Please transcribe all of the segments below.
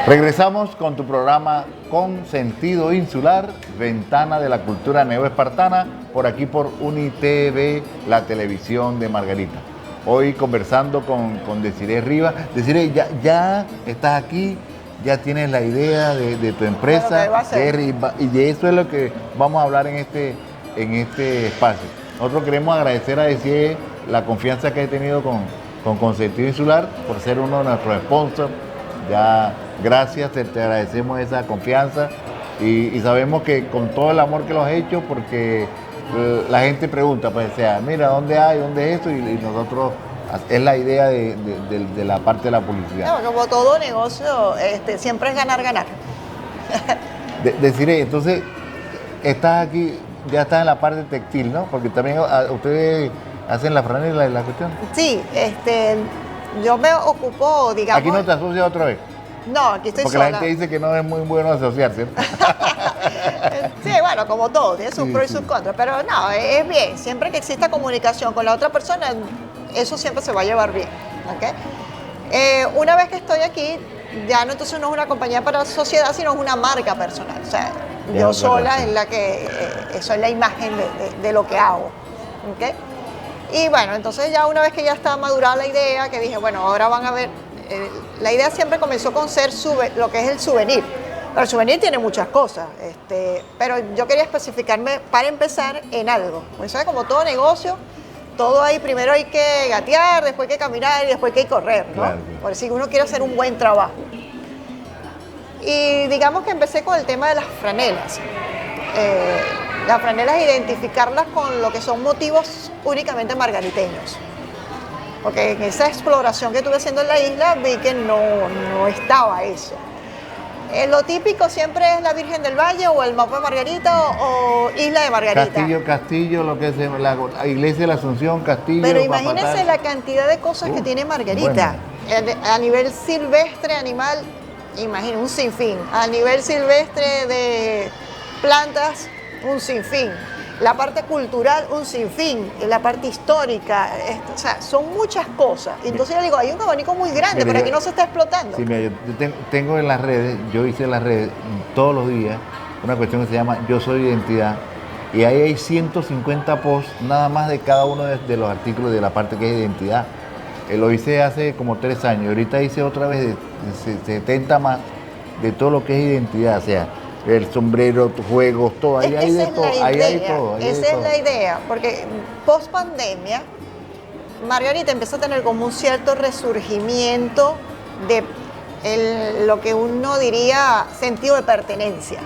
Regresamos con tu programa Con Sentido Insular, Ventana de la Cultura Neoespartana, por aquí por UniTV, la televisión de Margarita. Hoy conversando con Desiree Rivas. Desiree, ya estás aquí, ya tienes la idea de tu empresa, y de eso es lo que vamos a hablar en este espacio. Nosotros queremos agradecer a Desiree la confianza que he tenido con Sentido Insular por ser uno de nuestros sponsors. Ya, gracias, te agradecemos esa confianza y sabemos que con todo el amor que lo has hecho, porque la gente pregunta, pues, o sea, mira, ¿dónde hay? ¿Dónde es esto? Y nosotros, es la idea de la parte de la publicidad. No, como todo negocio, siempre es ganar, ganar. Deciré, entonces, estás aquí, ya estás en la parte textil, ¿no? Porque también ustedes hacen la franela y la cuestión. Sí, yo me ocupo, digamos... ¿Aquí no te asocias otra vez? No, aquí estoy porque sola. La gente dice que no es muy bueno asociarse. Sí, bueno, como todo, tiene sus pros y sus contras, pero no, es bien. Siempre que exista comunicación con la otra persona, eso siempre se va a llevar bien, ¿ok? Una vez que estoy aquí, ya no, entonces no es una compañía para sociedad, sino es una marca personal. O sea, yo sola es la que, soy la imagen de lo que hago, ¿ok? Y bueno, entonces ya una vez que ya está madurada la idea, que dije, bueno, ahora van a ver, la idea siempre comenzó con ser lo que es el souvenir. Pero el souvenir tiene muchas cosas, pero yo quería especificarme para empezar en algo. Pues, ¿sabes? Como todo negocio, todo ahí, primero hay que gatear, después hay que caminar y después hay que correr, ¿no? Claro. Por si uno quiere hacer un buen trabajo. Y digamos que empecé con el tema de las franelas. Las franelas, identificarlas con lo que son motivos únicamente margariteños. Porque en esa exploración que estuve haciendo en la isla vi que no estaba eso. Lo típico siempre es la Virgen del Valle o el Mapa de Margarita o Isla de Margarita. Castillo, lo que es la Iglesia de la Asunción, Castillo. Pero imagínense la cantidad de cosas que tiene Margarita. Bueno. A nivel silvestre, animal, imagínense, un sinfín. A nivel silvestre de plantas, un sinfín. La parte cultural, un sinfín. La parte histórica, o sea, son muchas cosas. Entonces yo digo, hay un abanico muy grande, pero aquí no se está explotando. Sí, mira, yo tengo en las redes, yo hice en las redes todos los días una cuestión que se llama Yo Soy Identidad, y ahí hay 150 posts nada más de cada uno de los artículos de la parte que es identidad. Lo hice hace como 3 años, y ahorita hice otra vez de 70 más de todo lo que es identidad, o sea, el sombrero, tus juegos, todo, ahí hay de todo. Esa es la idea, porque post pandemia, Margarita empezó a tener como un cierto resurgimiento de lo que uno diría sentido de pertenencia.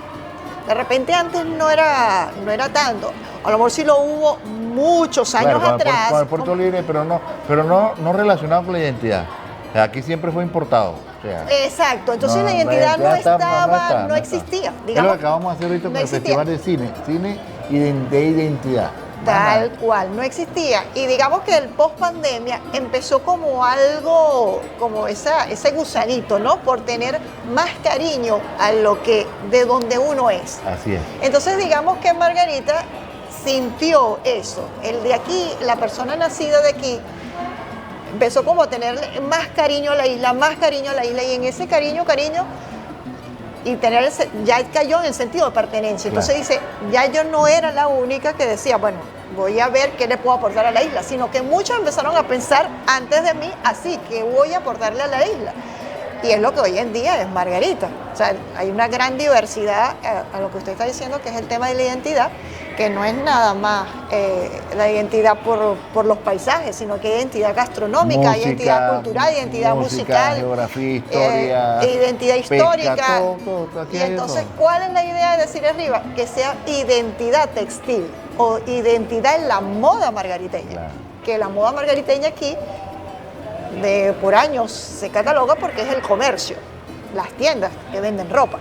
De repente antes no era tanto, a lo mejor sí lo hubo muchos años atrás. Con el Puerto Libre, pero no relacionado con la identidad. O sea, aquí siempre fue importado. O sea, exacto, entonces la identidad no existía. Digamos, es lo que acabamos de hacer ahorita con el Festival de Cine de identidad. Tal cual, no existía. Y digamos que el post pandemia empezó como algo, como ese gusanito, ¿no? Por tener más cariño a lo que, de donde uno es. Así es. Entonces digamos que Margarita sintió eso. El de aquí, la persona nacida de aquí, empezó como a tener más cariño a la isla, y en ese cariño, y ya cayó en el sentido de pertenencia. Entonces dice, ya yo no era la única que decía, bueno, voy a ver qué le puedo aportar a la isla, sino que muchos empezaron a pensar antes de mí, así, que voy a aportarle a la isla. Y es lo que hoy en día es Margarita. O sea, hay una gran diversidad a lo que usted está diciendo, que es el tema de la identidad, que no es nada más la identidad por los paisajes, sino que hay identidad gastronómica, hay identidad cultural, identidad musical, geografía, historia, identidad histórica. Pesca, todo, y entonces, ¿cuál es la idea de decir arriba? Que sea identidad textil o identidad en la moda margariteña. Claro. Que la moda margariteña aquí, por años, se cataloga porque es el comercio, las tiendas que venden ropa.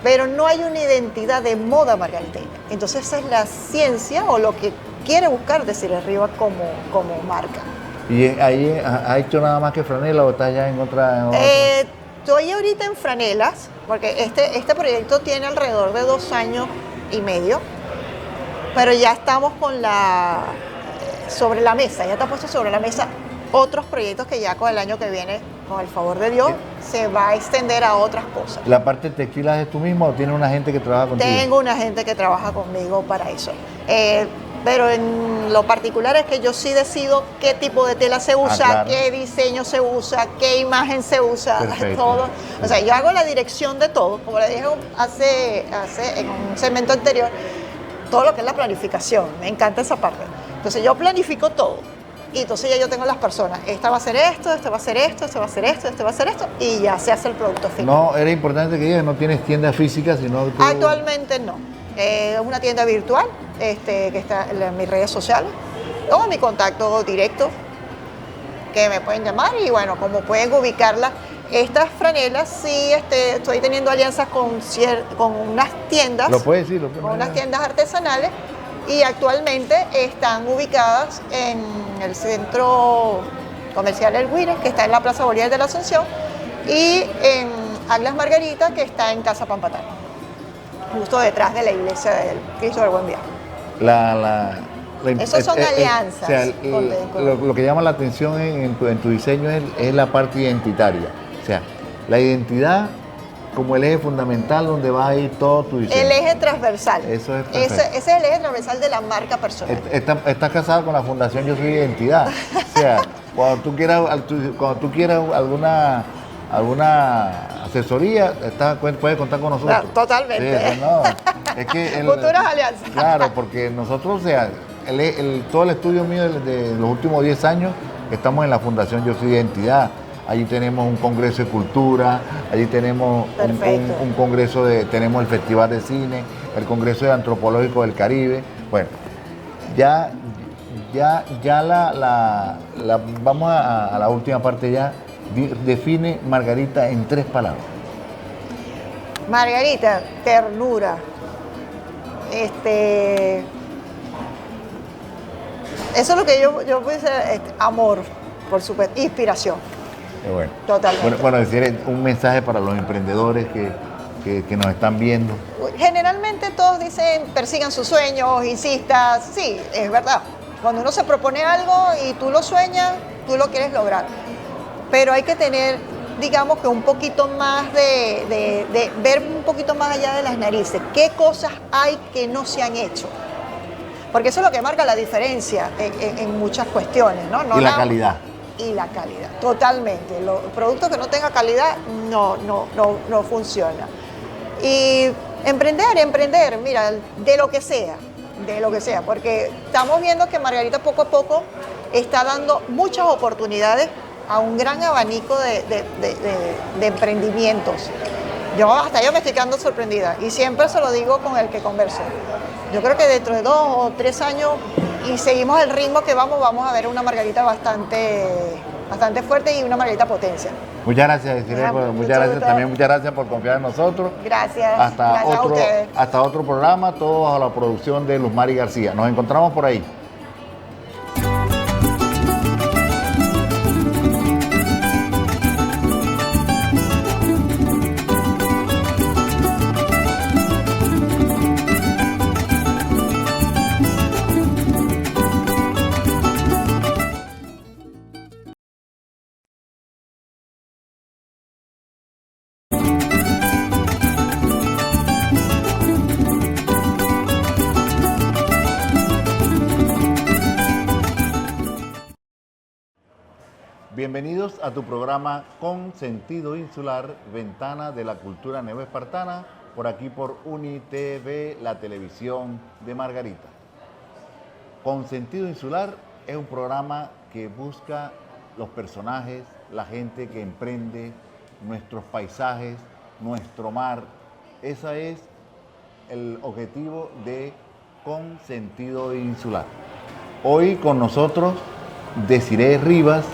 Pero no hay una identidad de moda margariteña. Entonces esa es la ciencia o lo que quiere buscar Desiree Rivas como marca. ¿Y ahí ha hecho nada más que franela o está ya en otra? Estoy ahorita en franelas, porque este proyecto tiene alrededor de 2 años y medio, pero ya estamos sobre la mesa, ya está puesto sobre la mesa otros proyectos que ya con el año que viene con el favor de Dios, se va a extender a otras cosas. ¿La parte textil la haces tú mismo o tienes una gente que trabaja contigo? Tengo una gente que trabaja conmigo para eso. Pero en lo particular es que yo sí decido qué tipo de tela se usa, claro. qué diseño se usa, qué imagen se usa, Perfecto. todo. O sea, yo hago la dirección de todo, como le dije en un segmento anterior, todo lo que es la planificación. Me encanta esa parte. Entonces yo planifico todo. Y entonces ya yo tengo las personas. Esta va a hacer esto, este va a hacer esto, este va a hacer esto, este va a hacer esto. Y ya se hace el producto final. No, era importante que digas, no tienes tienda física, sino que... Actualmente no. Es una tienda virtual que está en mis redes sociales. O mi contacto directo, que me pueden llamar. Y bueno, como pueden ubicarla, estas franelas sí estoy teniendo alianzas con unas tiendas. Lo puedes decir, con unas tiendas artesanales. Y actualmente están ubicadas en el centro comercial El Guire, que está en la Plaza Bolívar de la Asunción, y en Aglas Margarita, que está en Casa Pampatán, justo detrás de la iglesia del Cristo del Buen Viaje. Esos son alianzas. O sea, lo que llama la atención en tu diseño es la parte identitaria. O sea, la identidad como el eje fundamental donde va a ir todo tu diseño. El eje transversal. Eso es ese es el eje transversal de la marca personal. Estás casado con la Fundación Yo Soy Identidad. O sea, cuando tú quieras alguna asesoría, puedes contar con nosotros. Claro, totalmente. Sí, no, es que futuras alianzas. Claro, porque nosotros, o sea, todo el estudio mío de los últimos 10 años, estamos en la Fundación Yo Soy Identidad. Allí tenemos un congreso de cultura, allí tenemos un congreso tenemos el Festival de Cine, el Congreso de Antropológico del Caribe. Bueno, ya vamos a la última parte ya. Define Margarita en 3 palabras. Margarita, ternura. Eso es lo que yo puedo decir, amor, por supuesto, inspiración. Bueno. Totalmente. Bueno, decir un mensaje para los emprendedores que nos están viendo. Generalmente todos dicen, persigan sus sueños, insistas. Sí, es verdad. Cuando uno se propone algo y tú lo sueñas, tú lo quieres lograr. Pero hay que tener, digamos que un poquito más de ver un poquito más allá de las narices. ¿Qué cosas hay que no se han hecho? Porque eso es lo que marca la diferencia en muchas cuestiones, ¿no? Y la calidad. Y la calidad, totalmente. Los productos que no tengan calidad no funciona. Y emprender, mira, de lo que sea, porque estamos viendo que Margarita poco a poco está dando muchas oportunidades a un gran abanico de emprendimientos. Hasta yo me estoy quedando sorprendida y siempre se lo digo con el que converso. Yo creo que dentro de 2 o 3 años y seguimos el ritmo que vamos a ver una Margarita bastante fuerte y una Margarita potencia. Muchas gracias, Desiree, muchas gracias por confiar en nosotros. Gracias. Hasta otro programa, todo bajo la producción de Luzmari García. Nos encontramos por ahí. Bienvenidos a tu programa Con Sentido Insular, Ventana de la Cultura Neoespartana, por aquí por UniTV, la televisión de Margarita. Con Sentido Insular es un programa que busca los personajes, la gente que emprende, nuestros paisajes, nuestro mar. Ese es el objetivo de Con Sentido Insular. Hoy con nosotros Desiree Rivas,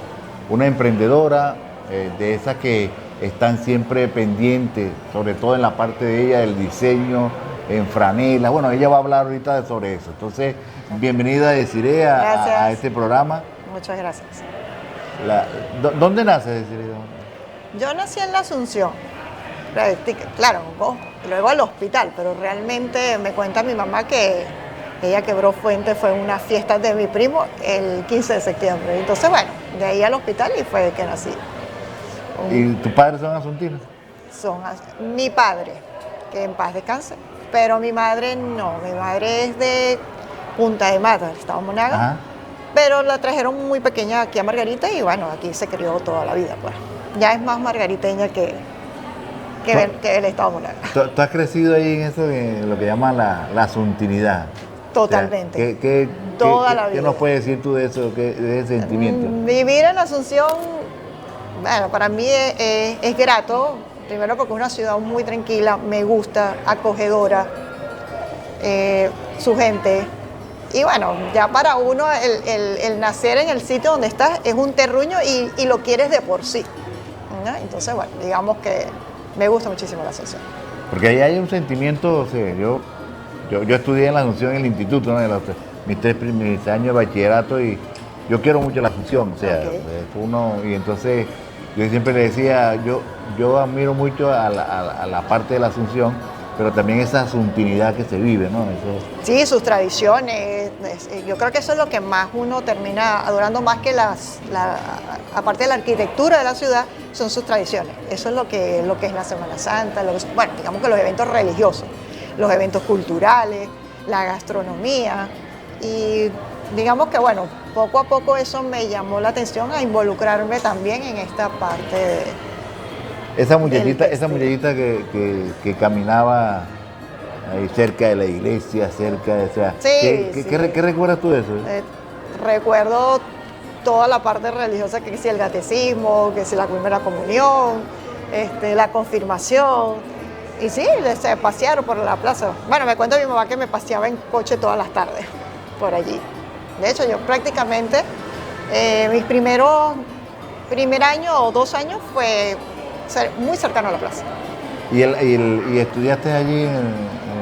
una emprendedora de esas que están siempre pendientes, sobre todo en la parte de ella, del diseño, en franela. Bueno, ella va a hablar ahorita sobre eso. Entonces, bienvenida Desiree a este programa. Muchas gracias. ¿Dónde nace Desiree? Yo nací en la Asunción. Claro, luego al hospital, pero realmente me cuenta mi mamá que ella quebró fuente, fue una fiesta de mi primo el 15 de septiembre. Entonces, bueno, de ahí al hospital y fue que nací. ¿Y tus padres son asuntinos? Mi padre, que en paz descanse, pero mi madre no. Mi madre es de Punta de Mata, del estado Monaga. Ajá. Pero la trajeron muy pequeña aquí a Margarita y bueno, aquí se crió toda la vida, pues. Ya es más margariteña que el estado Monaga. ¿Tú has crecido ahí en eso, en lo que llaman la asuntinidad? Totalmente. O sea, Toda la vida. ¿Qué nos puedes decir tú de eso, de ese sentimiento? Vivir en Asunción, bueno, para mí es grato, primero porque es una ciudad muy tranquila, me gusta, acogedora, su gente. Y bueno, ya para uno el nacer en el sitio donde estás es un terruño y lo quieres de por sí, ¿no? Entonces, bueno, digamos que me gusta muchísimo la Asunción. Porque ahí hay un sentimiento, o sea, yo estudié en la Asunción en el instituto, ¿no? Mis tres primeros años de bachillerato y yo quiero mucho la Asunción, o sea, y entonces yo siempre le decía, yo admiro mucho a la parte de la Asunción, pero también esa asuntinidad que se vive, ¿no? Eso... Sí, sus tradiciones, yo creo que eso es lo que más uno termina adorando más que aparte de la arquitectura de la ciudad, son sus tradiciones. Eso es lo que es la Semana Santa, bueno, digamos que los eventos religiosos, los eventos culturales, la gastronomía y digamos que bueno, poco a poco eso me llamó la atención a involucrarme también en esta parte de... Esa muchachita que caminaba ahí cerca de la iglesia, o sea, sí. ¿qué recuerdas tú de eso? Recuerdo toda la parte religiosa, que si el catecismo, que si la primera comunión, la confirmación, y sí, se pasearon por la plaza. Bueno, me cuenta mi mamá que me paseaba en coche todas las tardes por allí. De hecho, yo prácticamente, mis primer año o 2 años fue muy cercano a la plaza. ¿Y estudiaste allí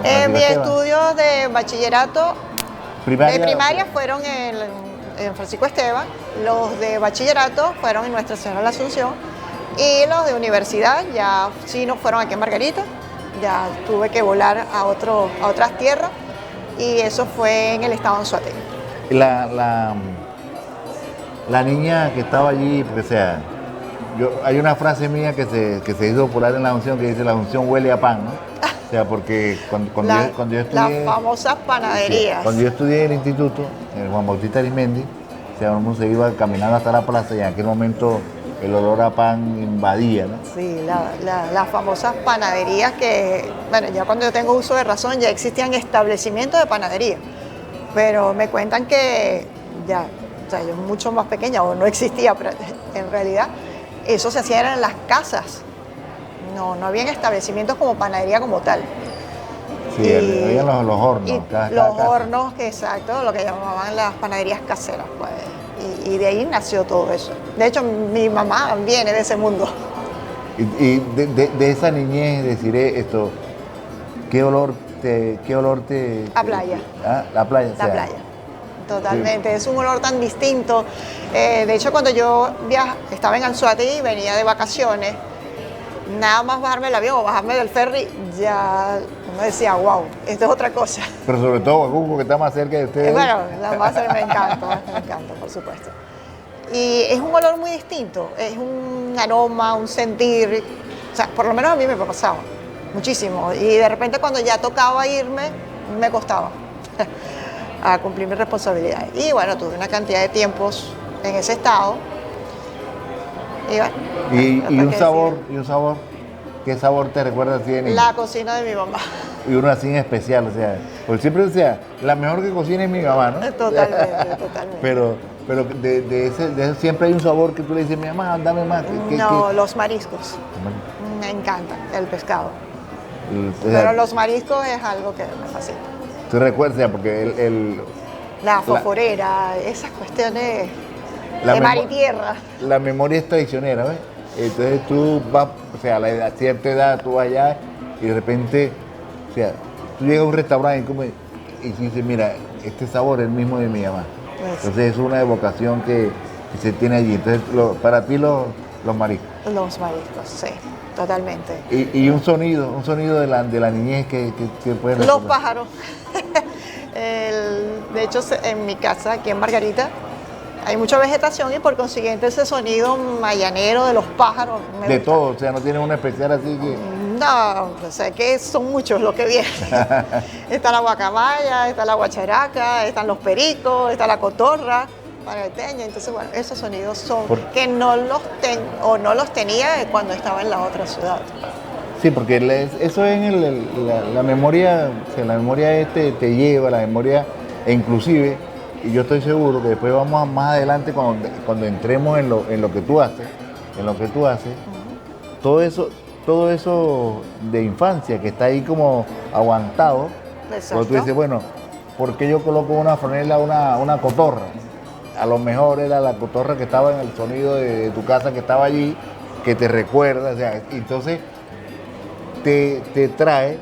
en mis estudios de bachillerato, de primaria fueron en Francisco Esteban, los de bachillerato fueron en Nuestra Señora de la Asunción y los de universidad ya sí no fueron aquí en Margarita, ya tuve que volar a otras tierras y eso fue en el estado de Anzoátegui. La niña que estaba allí, porque o sea, hay una frase mía que se hizo popular en la Asunción que dice: la Asunción huele a pan, ¿no? O sea, porque cuando yo estudié... Las famosas panaderías. Sí, cuando yo estudié en el instituto, en Juan Bautista Arismendi, o sea, uno se iba caminando hasta la plaza y en aquel momento el olor a pan invadía, ¿no? Sí, las famosas panaderías que, bueno, ya cuando yo tengo uso de razón ya existían establecimientos de panadería, pero me cuentan que ya, o sea, yo mucho más pequeña o no existía, pero en realidad eso se hacía en las casas. No habían establecimientos como panadería como tal. Sí, habían los hornos. Los hornos, exacto, lo que llamaban las panaderías caseras, pues. Y de ahí nació todo eso. De hecho, mi mamá viene de ese mundo. Y de esa niñez, deciré esto, ¿qué olor te...? A playa. ¿Ah? La playa. La playa. Totalmente, sí. Es un olor tan distinto. De hecho, cuando yo estaba en Anzoátegui y venía de vacaciones, nada más bajarme del avión o bajarme del ferry, ya uno decía, wow, esto es otra cosa. Pero sobre todo Huacuco, que está más cerca de ustedes. Bueno, la más me encanta, por supuesto. Y es un olor muy distinto, es un aroma, un sentir, o sea, por lo menos a mí me pasaba muchísimo. Y de repente cuando ya tocaba irme, me costaba a cumplir mis responsabilidades. Y bueno, tuve una cantidad de tiempos en ese estado. Y bueno, y un sabor, ¿qué sabor te recuerdas así de niño? La cocina de mi mamá. Y uno así en especial, o sea, porque siempre decía, la mejor que cocina es mi mamá, ¿no? Totalmente. Pero de ese siempre hay un sabor que tú le dices, mi mamá, dame más. Los mariscos. Me encanta el pescado. Pero los mariscos es algo que me fascina. ¿Tú recuerdas? Porque la foforera, esas cuestiones de mar y tierra. La memoria es traicionera, ¿ves? Entonces tú vas, o sea, a cierta edad tú vas allá y de repente, o sea, tú llegas a un restaurante y dices, mira, este sabor es el mismo de mi mamá. Entonces es una evocación que se tiene allí. Entonces, para ti los mariscos. Los mariscos, sí, totalmente. Y un sonido de la niñez que puedes recordar. Los pájaros. De hecho, en mi casa, aquí en Margarita, hay mucha vegetación y por consiguiente ese sonido mayanero de los pájaros. De todo, o sea, no tiene una especial así que... No, o sea que son muchos los que vienen. Está la guacamaya, está la guacharaca, están los pericos, está la cotorra margariteña. Entonces, bueno, esos sonidos son que no los tenía cuando estaba en la otra ciudad. Sí, porque eso es en la memoria, o sea, la memoria te lleva, la memoria, e inclusive, y yo estoy seguro que después vamos más adelante cuando entremos en lo que tú haces, todo eso de infancia que está ahí como aguantado. Exacto. Cuando tú dices, bueno, ¿por qué yo coloco una franela, una cotorra? A lo mejor era la cotorra que estaba en el sonido de tu casa que estaba allí, que te recuerda, o sea, entonces te trae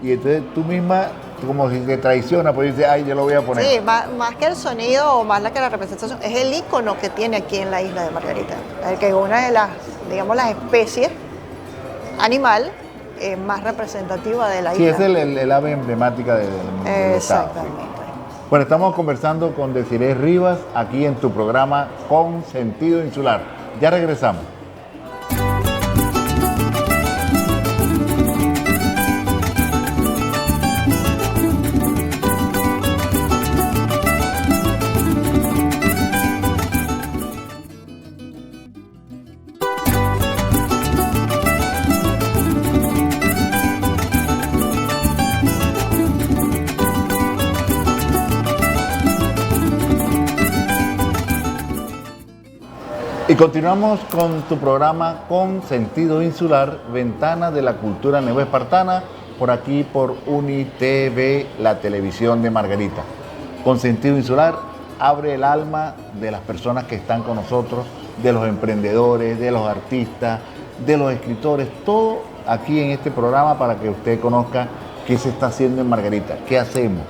y entonces tú misma como si te traiciona, pues dices, ay, yo lo voy a poner. Sí, más que el sonido o más que la representación, es el icono que tiene aquí en la isla de Margarita, el que es una de las, digamos, las especies animal más representativa de la isla. Sí, es el ave emblemática del estado. Exactamente. Sí. Bueno, estamos conversando con Desiree Rivas aquí en tu programa Con Sentido Insular. Ya regresamos. Y continuamos con tu programa Con Sentido Insular, Ventana de la Cultura Neoespartana, por aquí por UniTV, la televisión de Margarita. Con Sentido Insular abre el alma de las personas que están con nosotros, de los emprendedores, de los artistas, de los escritores, todo aquí en este programa para que usted conozca qué se está haciendo en Margarita, qué hacemos,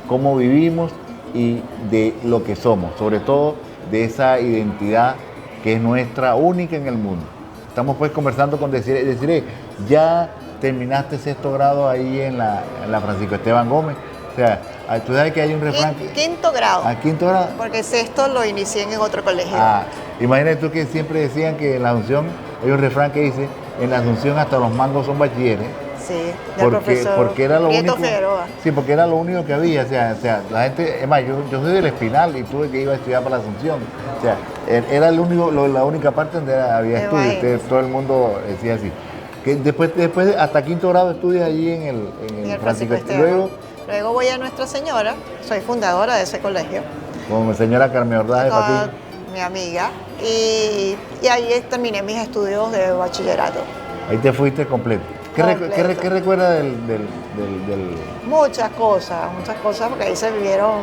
cómo vivimos y de lo que somos, sobre todo de esa identidad que es nuestra, única en el mundo. Estamos pues conversando con Desiree, ya terminaste sexto grado ahí en la Francisco Esteban Gómez, o sea, tú sabes que hay un refrán... Quinto grado. Quinto grado. Porque sexto lo inicié en otro colegio. Imagínate tú que siempre decían que en la Asunción, hay un refrán que dice, en la Asunción hasta los mangos son bachilleres. Sí, del profesor porque era lo Prieto único. Figueroa. Sí, porque era lo único que había. O sea, la gente, es más, yo soy del Espinal y tuve que ir a estudiar para la Asunción. O sea, era la única parte donde había estudios. Todo el mundo decía así. Que después hasta quinto grado estudias allí en el Francisco Esteban. Luego voy a Nuestra Señora, soy fundadora de ese colegio. Con la señora Carmen Ordaz de Patín. Mi amiga. Y ahí terminé mis estudios de bachillerato. Ahí te fuiste completo. ¿Qué recuerdas del...? Muchas cosas, porque ahí se vivieron,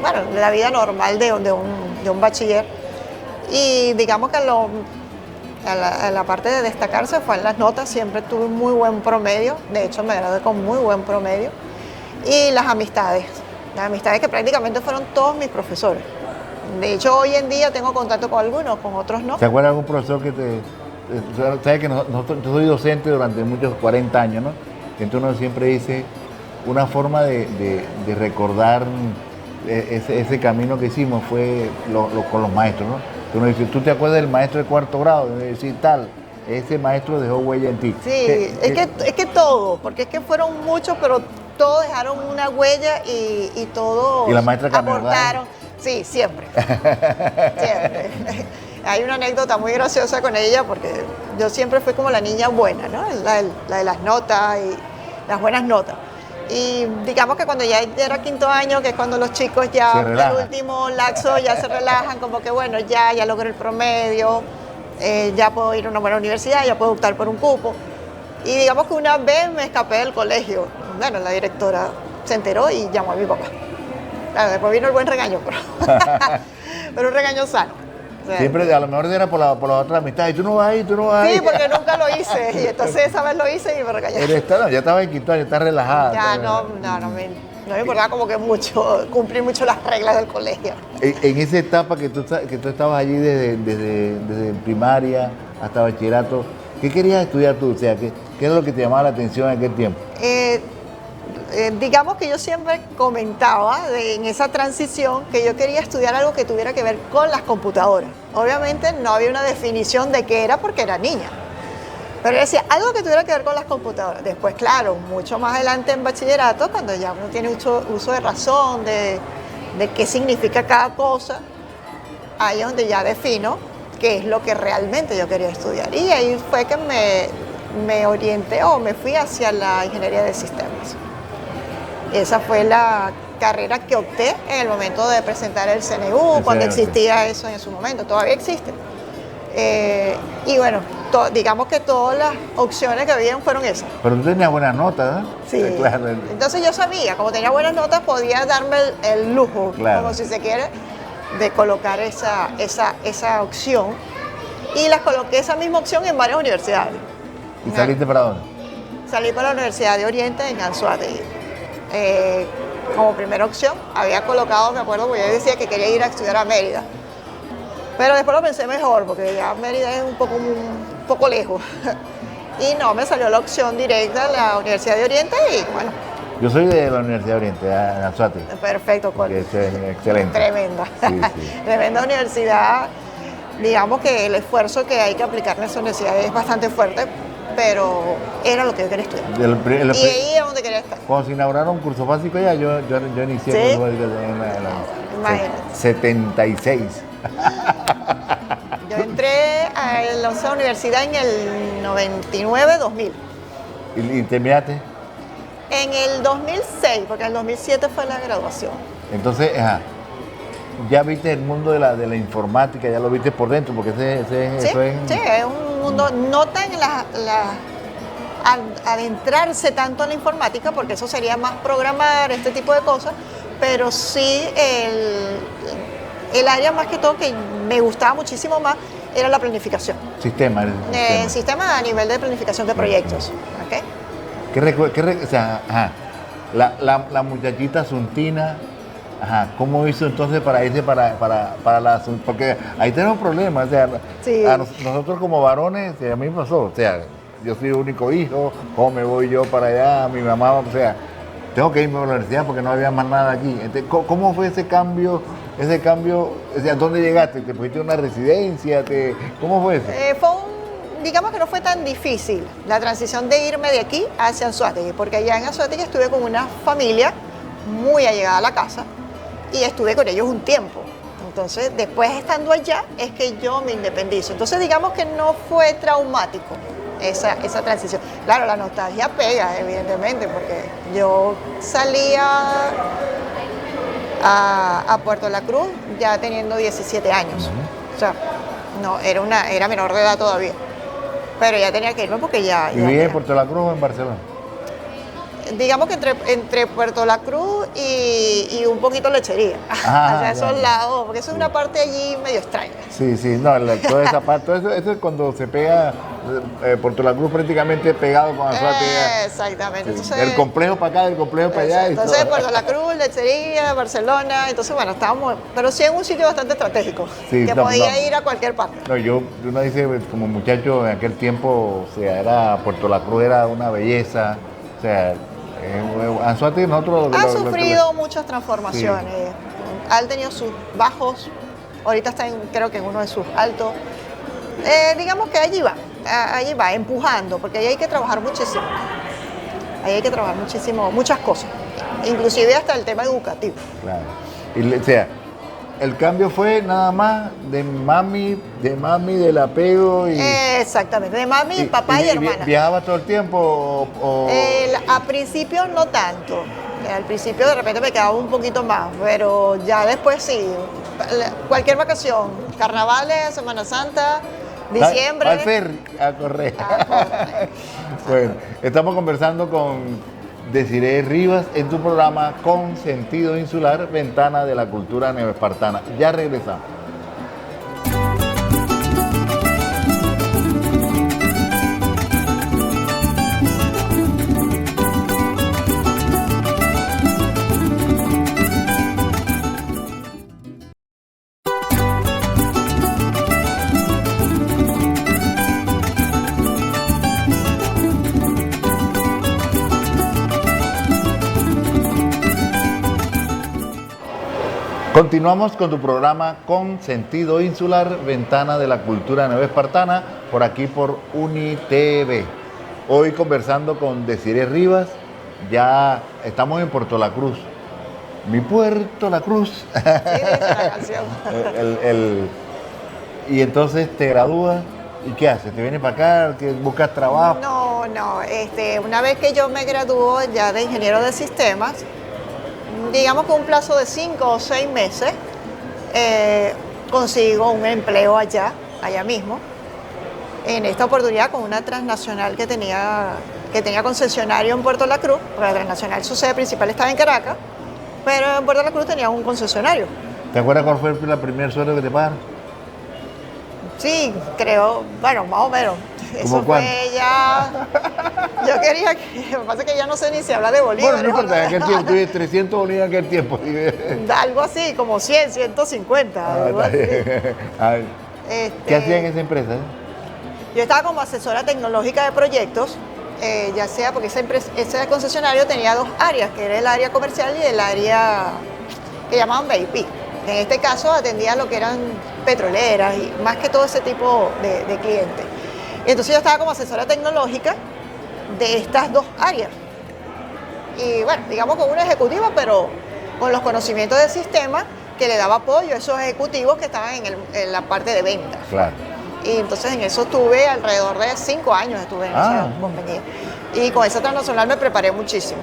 bueno, la vida normal de un bachiller. Y digamos que a la parte de destacarse fue en las notas, siempre tuve un muy buen promedio, de hecho me gradué con muy buen promedio. Y las amistades que prácticamente fueron todos mis profesores. De hecho, hoy en día tengo contacto con algunos, con otros no. ¿Te acuerdas de algún profesor que sabes que yo soy docente durante muchos 40 años, ¿no? Entonces uno siempre dice una forma de recordar ese camino que hicimos fue con los maestros, ¿no? Uno dice, ¿tú te acuerdas del maestro de cuarto grado? Y uno dice, tal, ese maestro dejó huella en ti. Sí, es que todo, porque es que fueron muchos, pero todos dejaron una huella y todos ¿Y la maestra aportaron. Sí, siempre. Siempre. Hay una anécdota muy graciosa con ella porque yo siempre fui como la niña buena, ¿no? La de las notas y las buenas notas. Y digamos que cuando ya era quinto año, que es cuando los chicos ya el último laxo ya se relajan, como que bueno, ya logré el promedio, ya puedo ir a una buena universidad, ya puedo optar por un cupo. Y digamos que una vez me escapé del colegio. Bueno, la directora se enteró y llamó a mi papá. Claro, después vino el buen regaño, pero un regaño sano. O sea, siempre, a lo mejor era por la otra amistad. Y tú no vas ahí, tú no vas ahí. Sí, porque nunca lo hice. Y entonces esa vez lo hice y me regañaron. Ya estaba en quinto año, estás relajada. Ya no me importaba como que mucho, cumplir mucho las reglas del colegio. En esa etapa que tú estabas allí desde primaria hasta bachillerato, ¿qué querías estudiar tú? O sea, ¿qué era lo que te llamaba la atención en aquel tiempo? digamos que yo siempre comentaba en esa transición que yo quería estudiar algo que tuviera que ver con las computadoras. Obviamente no había una definición de qué era porque era niña. Pero yo decía, algo que tuviera que ver con las computadoras. Después, claro, mucho más adelante en bachillerato, cuando ya uno tiene uso de razón, de qué significa cada cosa, ahí es donde ya defino qué es lo que realmente yo quería estudiar. Y ahí fue que me orienté o me fui hacia la ingeniería de sistemas. Esa fue la carrera que opté en el momento de presentar el CNU, cuando existía eso en su momento, todavía existe. Y bueno, digamos que todas las opciones que habían fueron esas. Pero tú tenías buenas notas, ¿eh? Sí. Claro. Entonces yo sabía, como tenía buenas notas, podía darme el lujo, claro, como si se quiere, de colocar esa opción. Y las coloqué esa misma opción en varias universidades. ¿Y saliste para dónde? Salí para la Universidad de Oriente en Anzoátegui. Como primera opción, había colocado, me acuerdo, porque yo decía que quería ir a estudiar a Mérida. Pero después lo pensé mejor, porque ya Mérida es un poco lejos. Y no, me salió la opción directa a la Universidad de Oriente y bueno. Yo soy de la Universidad de Oriente, de Anzoátegui. Perfecto, es excelente. Tremenda. Sí, sí. Tremenda universidad. Digamos que el esfuerzo que hay que aplicar en esa universidad es bastante fuerte, pero era lo que yo quería estudiar. Y ahí es donde quería estar. Cuando se inauguraron un curso básico ya, yo inicié ¿Sí? en la 76. Yo entré a la universidad en el 99-2000. ¿Y terminaste? En el 2006, porque en el 2007 fue la graduación. Entonces, ya viste el mundo de la informática, ya lo viste por dentro, porque eso es... Sí, es un mundo no tan adentrarse tanto en la informática, porque eso sería más programar, este tipo de cosas, pero sí el área más que todo que me gustaba muchísimo más era la planificación. Sistema. Sistema a nivel de planificación de proyectos. ¿Okay? O sea, la muchachita Suntina, ¿cómo hizo entonces para irse para la... Porque ahí tenemos problemas, o sea, sí. Nosotros como varones, a mí me pasó, o sea, yo soy el único hijo, ¿cómo me voy yo para allá? Mi mamá, o sea, tengo que irme a la universidad porque no había más nada aquí. Entonces, ¿cómo fue ese cambio? O sea, ¿dónde llegaste? ¿Te pusiste una residencia? ¿Cómo fue eso? Digamos que no fue tan difícil la transición de irme de aquí hacia Anzoátegui, porque allá en Anzoátegui estuve con una familia muy allegada a la casa y estuve con ellos un tiempo. Entonces, después estando allá es que yo me independizo. Entonces, digamos que no fue traumático esa transición. Claro, la nostalgia pega, evidentemente, porque yo salía a Puerto La Cruz ya teniendo 17 años. O sea, no, era menor de edad todavía. Pero ya tenía que irme porque ya... ¿Vivía en Puerto La Cruz o en Barcelona? Digamos que entre Puerto La Cruz y un poquito Lechería. Hacia esos lados, porque eso es una parte allí medio extraña. Sí, no, toda esa parte, eso es cuando se pega Puerto La Cruz prácticamente pegado con Anzoátegui. Exactamente. Sí. Entonces, del complejo para acá, del complejo para allá. Entonces, Puerto La Cruz, Lechería, Barcelona, entonces bueno, estábamos, pero sí en un sitio bastante estratégico, que podía ir a cualquier parte. No, uno dice, como muchacho en aquel tiempo, o sea, Puerto La Cruz era una belleza, o sea, Anzoátegui nosotros... Ha sufrido muchas transformaciones, sí. Ha tenido sus bajos, ahorita está creo que en uno de sus altos. Digamos que allí va, empujando, porque ahí hay que trabajar muchísimo. Ahí hay que trabajar muchísimo, muchas cosas, inclusive hasta el tema educativo. Claro. O sea, el cambio fue nada más de mami, del apego y... Exactamente, de mami, papá y hermana. ¿Viajaba todo el tiempo a principio no tanto. Al principio de repente me quedaba un poquito más, pero ya después sí. Cualquier vacación, carnavales, Semana Santa, diciembre. Al ferry, a correr. Bueno, estamos conversando con Desiree Rivas en tu programa Con Sentido Insular, Ventana de la Cultura Neoespartana. Ya regresamos. Continuamos con tu programa Con Sentido Insular, Ventana de la Cultura Neoespartana, por aquí por UniTV. Hoy conversando con Desiree Rivas, ya estamos en Puerto La Cruz. Mi Puerto La Cruz. Sí, dice la canción. Y entonces te gradúas, ¿y qué haces? ¿Te vienes para acá? ¿Buscas trabajo? No, una vez que yo me gradúo ya de ingeniero de sistemas, digamos que un plazo de 5 o 6 meses, consigo un empleo allá mismo. En esta oportunidad con una transnacional que tenía concesionario en Puerto La Cruz, porque la transnacional, su sede principal estaba en Caracas, pero en Puerto La Cruz tenía un concesionario. ¿Te acuerdas cuál fue el primer sueldo que te pagaron? Sí, creo, bueno, más o menos. Eso fue ya. Yo quería que. Lo que pasa es que ya no sé ni si habla de bolívares. Bueno, no importa, en aquel tiempo, tuve 300 bolívares en aquel tiempo. Algo así, como 100, 150. Algo así. ¿Qué hacía en esa empresa? Yo estaba como asesora tecnológica de proyectos, ya sea porque ese concesionario tenía 2 áreas, que era el área comercial y el área que llamaban VIP. En este caso atendía lo que eran petroleras y más que todo ese tipo de clientes. Y entonces yo estaba como asesora tecnológica de estas 2 áreas. Y bueno, digamos con una ejecutiva, pero con los conocimientos del sistema que le daba apoyo a esos ejecutivos que estaban en la parte de ventas. Claro. Y entonces en eso estuve alrededor de 5 años estuve en esa compañía. Y con esa transnacional me preparé muchísimo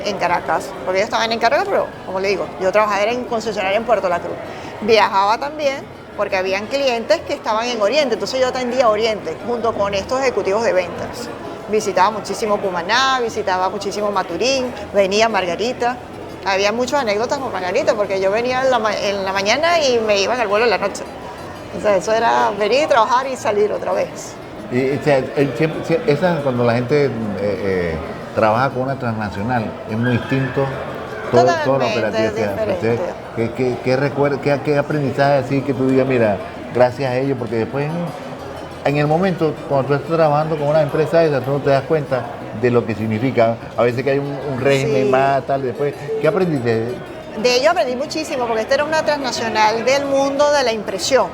en Caracas, porque ellos estaban en Caracas, pero como le digo, yo trabajaba en concesionaria en Puerto La Cruz. Viajaba también porque habían clientes que estaban en Oriente, entonces yo atendía Oriente junto con estos ejecutivos de ventas. Visitaba muchísimo Cumaná, visitaba muchísimo Maturín, venía Margarita. Había muchas anécdotas con Margarita porque yo venía en la mañana y me iba en el vuelo en la noche. Entonces eso era venir, trabajar y salir otra vez. Y cuando la gente trabaja con una transnacional, es muy distinto todo lo operativo. ¿Qué aprendizaje así que tú digas, mira, gracias a ellos? Porque después, en el momento, cuando tú estás trabajando con una empresa esa, tú no te das cuenta de lo que significa. A veces que hay un régimen más, tal, después. ¿Qué aprendiste? De ello aprendí muchísimo, porque esta era una transnacional del mundo de la impresión.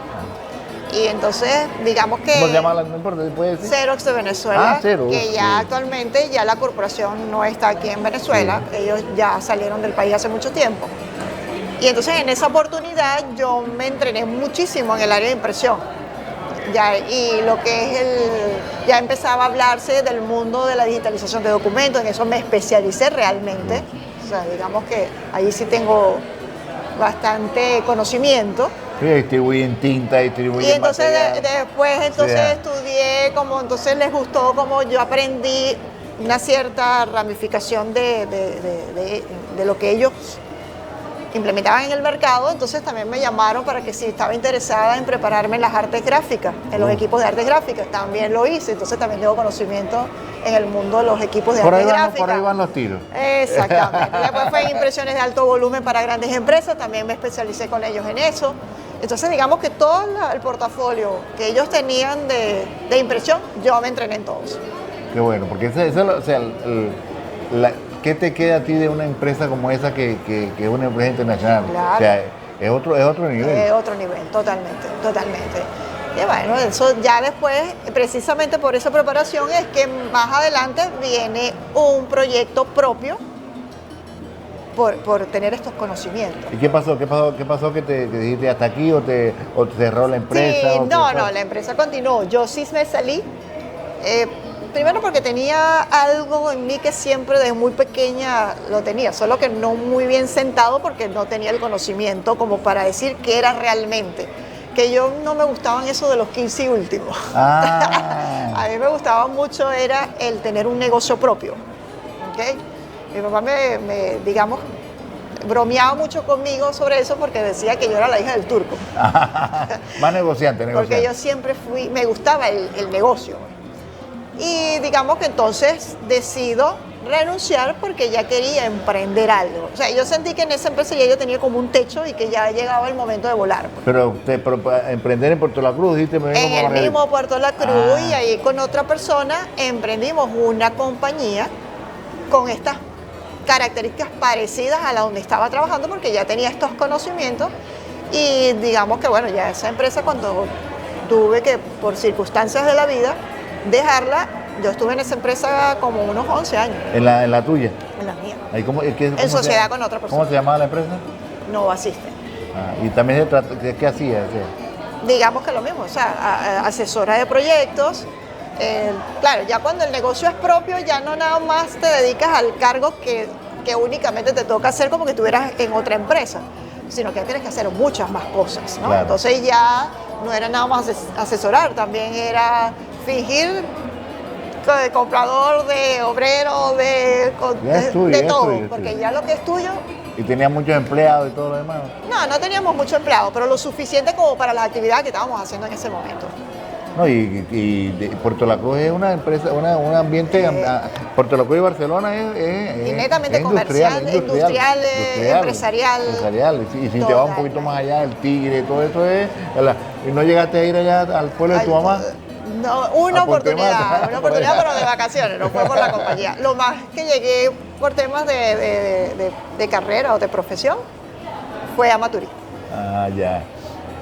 Y entonces, digamos que ¿cómo se llama la empresa? ¿Puede decir? Xerox de Venezuela, Xerox, que ya actualmente ya la corporación no está aquí en Venezuela, ellos ya salieron del país hace mucho tiempo. Y entonces en esa oportunidad yo me entrené muchísimo en el área de impresión. Y lo que es ya empezaba a hablarse del mundo de la digitalización de documentos, en eso me especialicé realmente. O sea, digamos que ahí sí tengo bastante conocimiento. Sí, distribuyen tinta, distribuyen y entonces después material. estudié, entonces les gustó como yo aprendí una cierta ramificación de lo que ellos implementaban en el mercado, entonces también me llamaron para que si estaba interesada en prepararme en las artes gráficas, en los equipos de artes gráficas, también lo hice, entonces también tengo conocimiento en el mundo de los equipos de artes gráficas. Por ahí van los tiros. Exactamente. Después fue en impresiones de alto volumen para grandes empresas, también me especialicé con ellos en eso. Entonces digamos que todo el portafolio que ellos tenían de impresión, yo me entrené en todos. Qué bueno, porque ¿qué te queda a ti de una empresa como esa que es una empresa internacional? Claro. O sea, es otro nivel. Es otro nivel, totalmente. Y bueno, eso ya después, precisamente por esa preparación, es que más adelante viene un proyecto propio por tener estos conocimientos. ¿Y qué pasó? ¿Qué pasó que te dijiste hasta aquí o te cerró la empresa? Sí, no, la empresa continuó. Yo sí me salí. Primero porque tenía algo en mí que siempre desde muy pequeña lo tenía, solo que no muy bien sentado porque no tenía el conocimiento como para decir qué era realmente. Que yo no me gustaban eso de los 15 y últimos. A mí me gustaba mucho era el tener un negocio propio. ¿Okay? Mi papá digamos, bromeaba mucho conmigo sobre eso porque decía que yo era la hija del turco. Más negociante. Porque yo siempre me gustaba el negocio. Y digamos que entonces decido renunciar porque ya quería emprender algo. O sea, yo sentí que en esa empresa ya yo tenía como un techo y que ya llegaba el momento de volar. Pero emprender en Puerto La Cruz, dijiste, en el mismo Puerto La Cruz y ahí con otra persona emprendimos una compañía con estas características parecidas a la donde estaba trabajando porque ya tenía estos conocimientos y digamos que bueno, ya esa empresa cuando tuve que por circunstancias de la vida dejarla, yo estuve en esa empresa como unos 11 años. ¿En la tuya? En la mía. En sociedad con otra persona. ¿Cómo se llamaba la empresa? Nova System. Y también ¿qué hacía? Digamos que lo mismo, o sea, asesora de proyectos. Claro, ya cuando el negocio es propio, ya no nada más te dedicas al cargo que únicamente te toca hacer como que estuvieras en otra empresa, sino que tienes que hacer muchas más cosas, ¿no? Claro. Entonces ya no era nada más asesorar, también era fingir de comprador, de obrero, de todo, porque ya lo que es tuyo. ¿Y tenía muchos empleados y todo lo demás? No teníamos muchos empleados, pero lo suficiente como para las actividades que estábamos haciendo en ese momento. No, y Puerto La Cruz es una empresa, un ambiente, Puerto La Cruz y Barcelona es netamente comercial, industrial, empresarial. Y si te vas un poquito más allá, el Tigre, todo eso es. ¿Y no llegaste a ir allá al pueblo de tu mamá? No, una oportunidad, pero de vacaciones, no fue por la compañía. Lo más que llegué por temas de carrera o de profesión fue a Maturín. Ah, ya.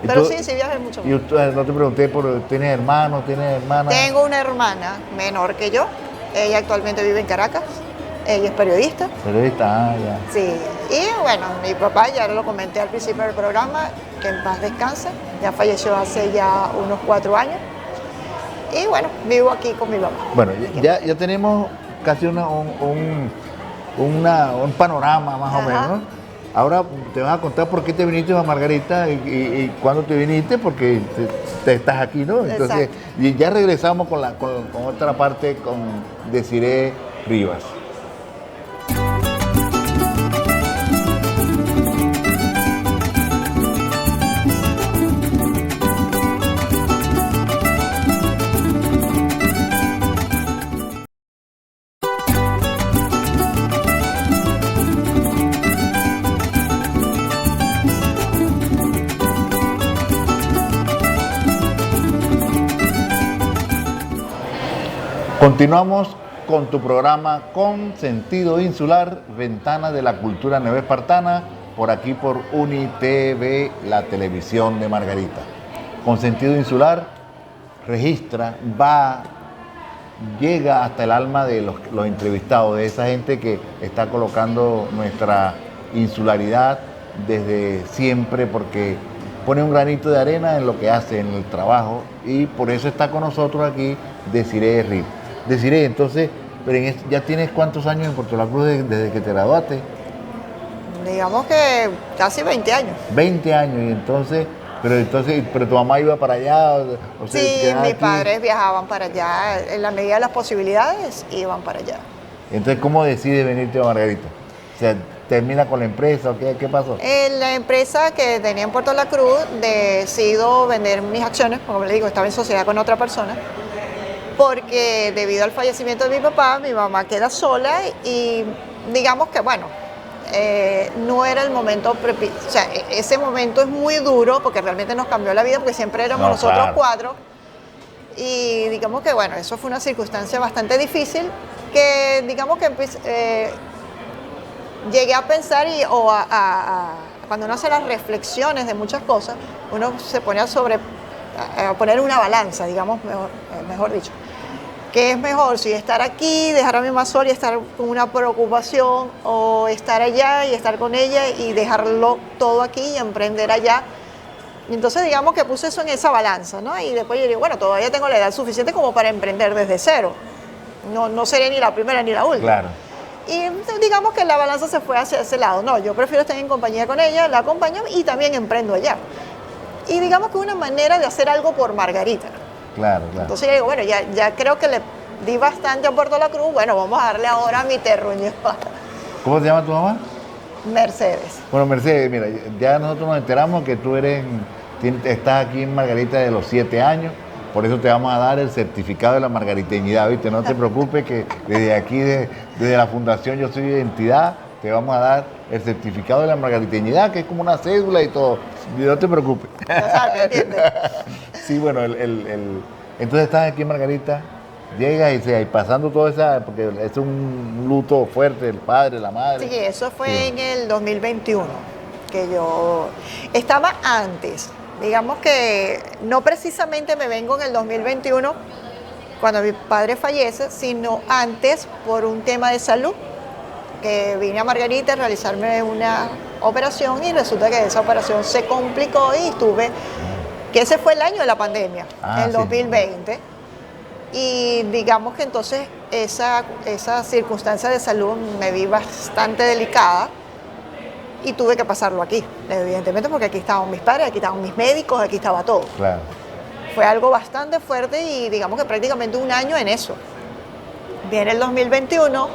Pero sí viajé mucho más. Y no te pregunté, ¿tienes hermanos, tienes hermanas? Tengo una hermana menor que yo. Ella actualmente vive en Caracas. Ella es periodista. Periodista, ya. Sí. Y bueno, mi papá, ya lo comenté al principio del programa, que en paz descanse. Ya falleció hace ya unos 4 años. Y bueno, vivo aquí con mi mamá. Bueno, ya tenemos casi un panorama más o menos. Ahora te vas a contar por qué te viniste a Margarita y cuándo te viniste, porque te estás aquí, ¿no? Entonces, y ya regresamos con otra parte con Desiree Rivas. Continuamos con tu programa Con Sentido Insular, Ventana de la Cultura Neoespartana, por aquí por UniTV, la televisión de Margarita. Con Sentido Insular registra, llega hasta el alma de los entrevistados, de esa gente que está colocando nuestra insularidad desde siempre, porque pone un granito de arena en lo que hace, en el trabajo, y por eso está con nosotros aquí Desiree Rivas. Desiree, entonces, ¿ya tienes cuántos años en Puerto La Cruz desde que te graduaste? Digamos que casi 20 años. 20 años, y entonces, pero tu mamá iba para allá. Sí, mis padres viajaban para allá, en la medida de las posibilidades iban para allá. Entonces, ¿cómo decides venirte a Margarita? O sea, ¿termina con la empresa o qué pasó? La empresa que tenía en Puerto La Cruz, decido vender mis acciones, como le digo, estaba en sociedad con otra persona, porque debido al fallecimiento de mi papá, mi mamá queda sola y digamos que, bueno, no era el momento, o sea, ese momento es muy duro porque realmente nos cambió la vida porque siempre éramos nosotros 4 y digamos que, bueno, eso fue una circunstancia bastante difícil que, digamos que llegué a pensar cuando uno hace las reflexiones de muchas cosas, uno se pone a poner una balanza, digamos, mejor dicho. ¿Qué es mejor? Si estar aquí, dejar a mi mamá sola y estar con una preocupación, o estar allá y estar con ella y dejarlo todo aquí y emprender allá. Y entonces digamos que puse eso en esa balanza, ¿no? Y después yo digo, bueno, todavía tengo la edad suficiente como para emprender desde cero. No seré ni la primera ni la última. Claro. Y digamos que la balanza se fue hacia ese lado. No, yo prefiero estar en compañía con ella, la acompaño y también emprendo allá. Y digamos que una manera de hacer algo por Margarita. Claro. Entonces yo digo, bueno, ya creo que le di bastante a Puerto La Cruz, bueno, vamos a darle ahora a mi terruño. ¿Cómo se llama tu mamá? Mercedes. Bueno, Mercedes, mira, ya nosotros nos enteramos que tú estás aquí en Margarita de los 7 años, por eso te vamos a dar el certificado de la margariteñidad, ¿viste? No te preocupes que desde aquí, desde la Fundación Yo Soy Identidad, te vamos a dar el certificado de la margariteñidad, que es como una cédula y todo. No te preocupes. ¿Entiendes? Sí, bueno, entonces estás aquí en Margarita. llegas y pasando todo esa, porque es un luto fuerte, el padre, la madre. Sí, eso fue Sí. en el 2021, que yo estaba antes. Digamos que no precisamente me vengo en el 2021 cuando mi padre fallece, sino antes por un tema de salud, que vine a Margarita a realizarme una operación y resulta que esa operación se complicó y que ese fue el año de la pandemia, el Sí. 2020. Y digamos que entonces esa circunstancia de salud me vi bastante delicada y tuve que pasarlo aquí, evidentemente, porque aquí estaban mis padres, aquí estaban mis médicos, aquí estaba todo. Claro. Fue algo bastante fuerte y digamos que prácticamente un año en eso. Viene el 2021,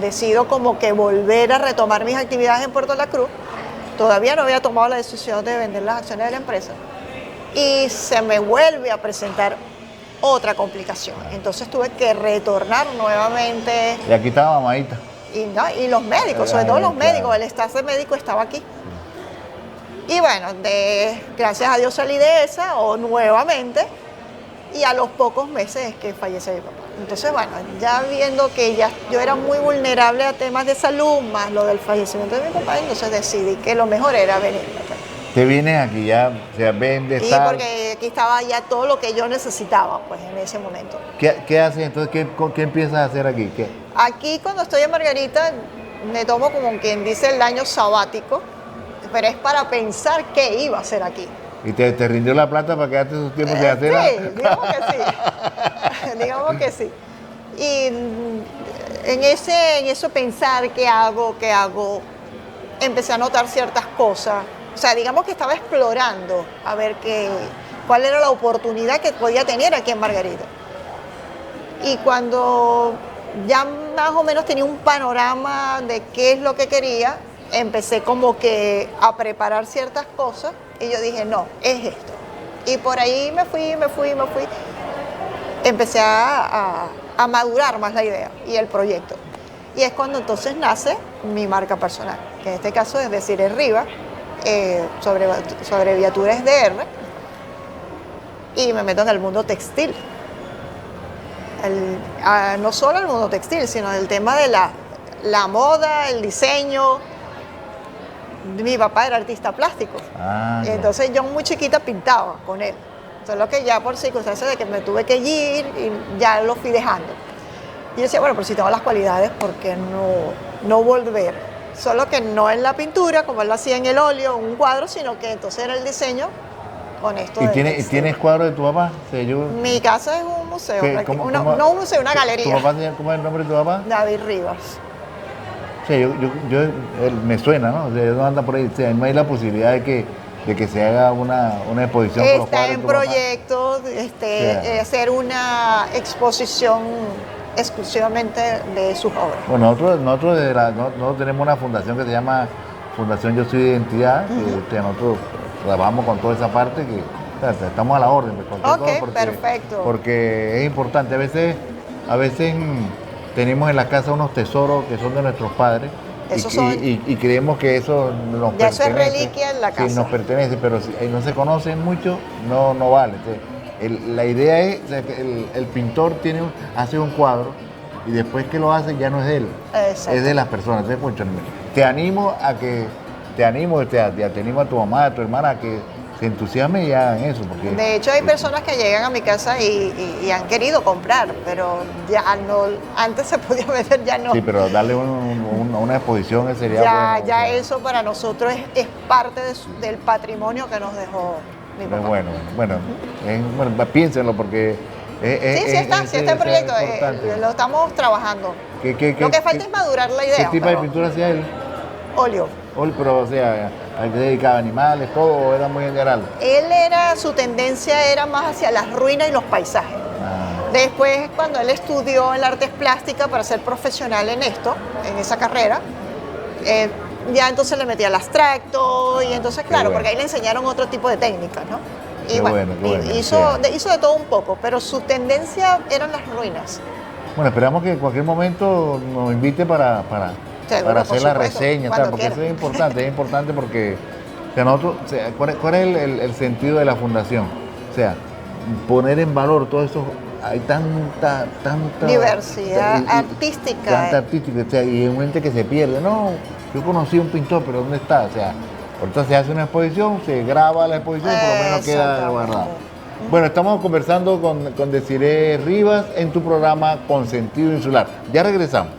decido como que volver a retomar mis actividades en Puerto La Cruz. Todavía no había tomado la decisión de vender las acciones de la empresa y se me vuelve a presentar otra complicación. Entonces tuve que retornar nuevamente Y aquí estaba mamadita. y los médicos, sobre todo los Claro. médicos, el staff de médico estaba aquí. Y bueno, gracias a Dios salí de esa o nuevamente y a los pocos meses es que fallece mi papá. Entonces, bueno, ya viendo que ya yo era muy vulnerable a temas de salud, más lo del fallecimiento de mi papá, entonces decidí que lo mejor era venir. Te vienes aquí ya, o sea, vendes, Y tal. porque aquí estaba ya todo lo que yo necesitaba, pues, en ese momento. ¿Qué haces entonces? ¿Qué empiezas a hacer aquí? ¿Qué? Aquí, cuando estoy en Margarita, me tomo como quien dice el año sabático, pero es para pensar qué iba a hacer aquí. ¿Y te rindió la plata para quedarte esos tiempos de hacer? Sí, digamos que sí. Digamos que sí. Y en eso pensar qué hago, empecé a notar ciertas cosas. O sea, digamos que estaba explorando a ver cuál era la oportunidad que podía tener aquí en Margarita. Y cuando ya más o menos tenía un panorama de qué es lo que quería, empecé como que a preparar ciertas cosas y yo dije, no, es esto. Y por ahí me fui. Empecé a madurar más la idea y el proyecto. Y es cuando entonces nace mi marca personal, que en este caso es decir, es Riva, sobre abreviatura es DR, y me meto en el mundo textil. No solo el mundo textil, sino el tema de la moda, el diseño. Mi papá era artista plástico, y Ya. entonces yo muy chiquita pintaba con él. Solo que ya por circunstancias de que me tuve que ir y ya lo fui dejando. Y yo decía, bueno, pero si tengo las cualidades, ¿por qué no volver? Solo que no en la pintura, como él lo hacía en el óleo, en un cuadro, sino que entonces era el diseño con esto. ¿Y del tienes textil. cuadros de tu papá? O sea, Mi casa es un museo, ¿Cómo- no un museo, una ¿Tu galería. papá, cómo es el nombre de tu papá? David Rivas. O sea, él me suena, ¿no? O sea, no anda por ahí. O sea, no hay la posibilidad de que se haga una exposición con los Está cuadros en de tu papá. proyecto Yeah. hacer una exposición exclusivamente de sus obras. Bueno, nosotros tenemos una fundación que se llama Fundación Yo Soy Identidad, que nosotros trabajamos con toda esa parte, que o sea, estamos a la orden de cualquier Ok, cosa perfecto. porque es importante. A veces tenemos en la casa unos tesoros que son de nuestros padres Esos son- y creemos que eso nos Ya eso es pertenece. reliquia en la Sí, casa. nos pertenece, pero si no se conocen mucho, no vale. Entonces, la idea es, o sea, que el pintor hace un cuadro y después que lo hace ya no es de él, Exacto. es de las personas. Entonces, concho, te animo te animo a tu mamá, a tu hermana a que se entusiasme y hagan eso. Porque, De hecho, hay personas que llegan a mi casa y han querido comprar, pero ya no, antes se podía vender, ya no. Sí, pero darle una exposición sería Ya, bueno. ya o sea, eso para nosotros es parte del patrimonio que nos dejó mi es papá. bueno, piénsenlo porque Sí está en proyecto, importante. lo estamos trabajando. Lo que falta es madurar la idea. ¿Qué tipo de pero pintura hacía él? óleo. Pero, o sea, ¿a qué se dedicaba? ¿Animales, todo? ¿O era muy general? Su tendencia era más hacia las ruinas y los paisajes. Después, cuando él estudió en artes plásticas para ser profesional en esto, en esa carrera, ya entonces le metía el abstracto y entonces, claro, bueno. porque ahí le enseñaron otro tipo de técnicas, ¿no? Y Qué bueno, bueno, hizo sí. hizo de todo un poco, pero su tendencia eran las ruinas. Bueno, esperamos que en cualquier momento nos invite para Seguro, hacer por la supuesto, reseña, cuando tal, porque quiera. es importante porque o sea, nosotros, ¿cuál es el sentido de la fundación? O sea, poner en valor todos hay tanta diversidad y- artística. tanta artística, o sea, y hay gente que se pierde. No, yo conocí a un pintor, pero ¿dónde está? O sea, ahorita se hace una exposición, se graba la exposición y por lo menos queda Exactamente. guardada. Bueno, estamos conversando con Desiree Rivas en tu programa Consentido Insular. Ya regresamos.